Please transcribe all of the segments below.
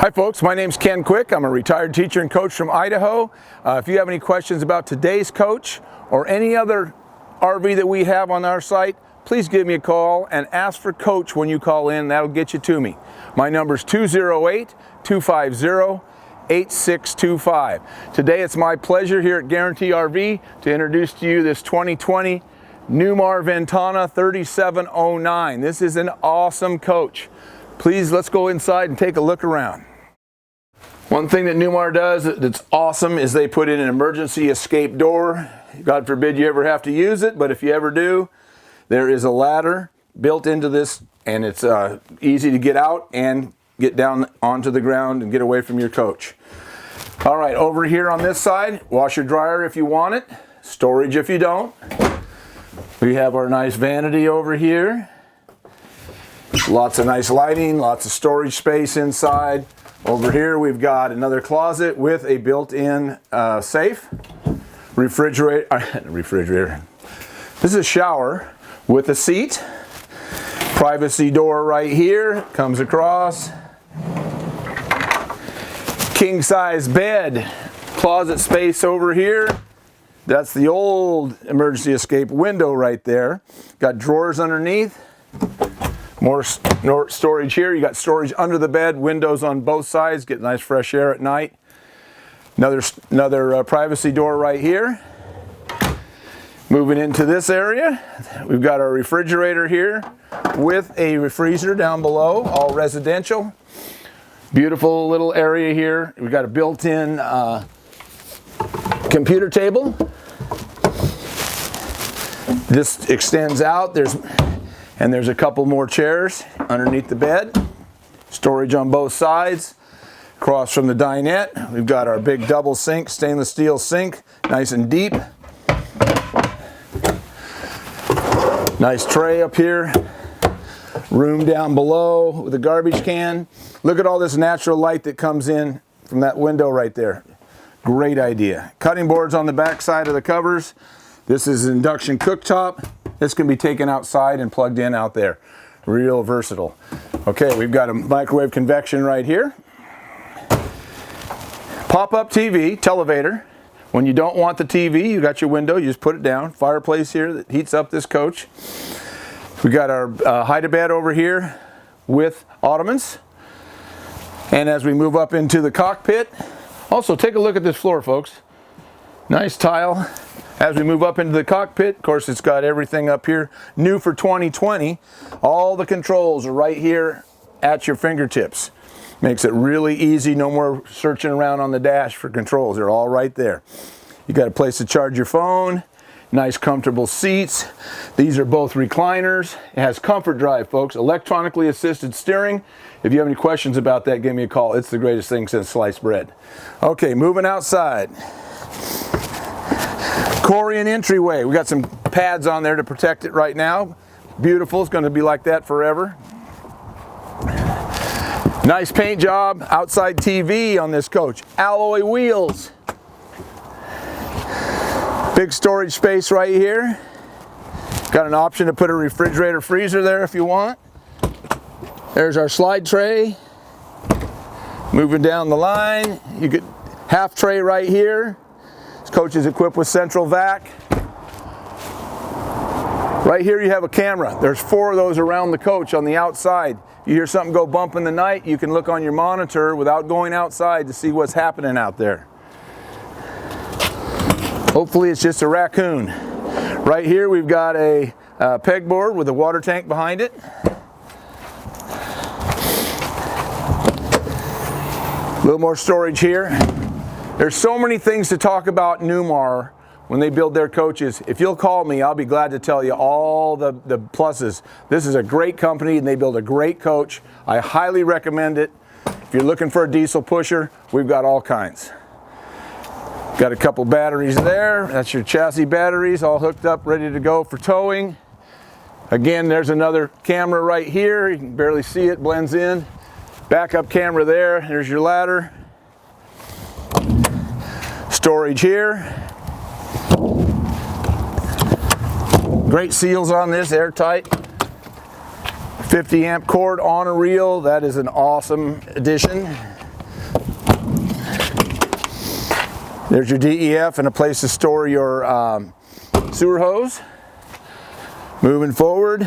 Hi folks, my name's Ken Quick. I'm a retired teacher and coach from Idaho. If you have any questions about today's coach or any other RV that we have on our site, please give me a call and ask for Coach when you call in. That'll get you to me. My number is 208-250-8625. Today it's my pleasure here at Guarantee RV to introduce to you this 2020 Newmar Ventana 3709. This is an awesome coach. Please, let's go inside and take a look around. One thing that Newmar does that's awesome is they put in an emergency escape door. God forbid you ever have to use it, but if you ever do, there is a ladder built into this, and it's easy to get out and get down onto the ground and get away from your coach. All right, over here on this side, washer dryer if you want it, storage if you don't. We have our nice vanity over here. Lots of nice lighting, lots of storage space inside. Over here we've got another closet with a built-in safe, refrigerator. This is a shower with a seat. Privacy door right here, comes across. King size bed, closet space over here. That's the old emergency escape window right there. Got drawers underneath. More storage here. You got storage under the bed, windows on both sides, get nice fresh air at night. Another privacy door right here. Moving into this area, we've got our refrigerator here with a freezer down below, all residential. Beautiful little area here. We've got a built-in computer table. This extends out. There's a couple more chairs underneath the bed. Storage on both sides. Across from the dinette, we've got our big double sink, stainless steel sink, nice and deep. Nice tray up here. Room down below with a garbage can. Look at all this natural light that comes in from that window right there. Great idea. Cutting boards on the back side of the covers. This is an induction cooktop. This can be taken outside and plugged in out there. Real versatile. Okay, we've got a microwave convection right here. Pop-up TV, televator. When you don't want the TV, you got your window, you just put it down. Fireplace here that heats up this coach. We got our hide-a-bed over here with ottomans. And as we move up into the cockpit, also take a look at this floor, folks. Nice tile. As we move up into the cockpit, of course, it's got everything up here. New for 2020. All the controls are right here at your fingertips. Makes it really easy. No more searching around on the dash for controls. They're all right there. You got a place to charge your phone. Nice comfortable seats. These are both recliners. It has comfort drive, folks. Electronically assisted steering. If you have any questions about that, give me a call. It's the greatest thing since sliced bread. Okay, moving outside. Corian entryway. We got some pads on there to protect it right now. Beautiful. It's going to be like that forever. Nice paint job. Outside TV on this coach. Alloy wheels. Big storage space right here. Got an option to put a refrigerator freezer there if you want. There's our slide tray. Moving down the line, you get half tray right here. This coach is equipped with central vac. Right here you have a camera. There's 4 of those around the coach on the outside. If you hear something go bump in the night, you can look on your monitor without going outside to see what's happening out there. Hopefully it's just a raccoon. Right here we've got a pegboard with a water tank behind it. A little more storage here. There's so many things to talk about Newmar when they build their coaches. If you'll call me, I'll be glad to tell you all the pluses. This is a great company and they build a great coach. I highly recommend it. If you're looking for a diesel pusher, we've got all kinds. Got a couple batteries there. That's your chassis batteries all hooked up, ready to go for towing. Again, there's another camera right here. You can barely see it, blends in. Backup camera there. There's your ladder. Storage here. Great seals on this, airtight. 50 amp cord on a reel. That is an awesome addition. There's your DEF and a place to store your sewer hose. Moving forward.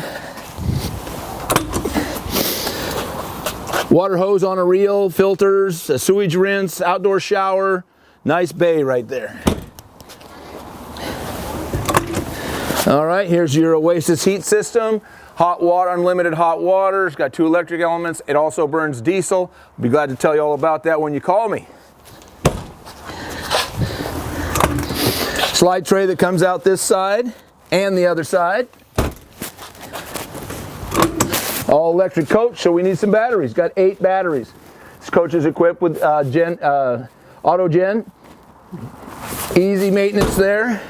Water hose on a reel, filters, a sewage rinse, outdoor shower. Nice bay right there. All right, here's your Oasis heat system. Hot water, unlimited hot water. It's got 2 electric elements. It also burns diesel. I'll be glad to tell you all about that when you call me. Slide tray that comes out this side and the other side. All electric coach, so we need some batteries. Got 8 batteries. This coach is equipped with auto gen. Easy maintenance there.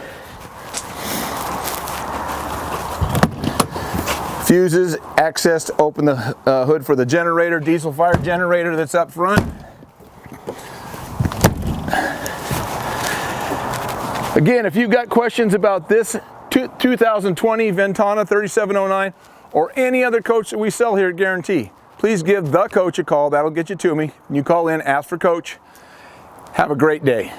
Fuses, access to open the hood for the generator, diesel fire generator that's up front. Again, if you've got questions about this 2020 Ventana 3709 or any other coach that we sell here at Guarantee, please give the coach a call. That'll get you to me. You call in, ask for Coach. Have a great day.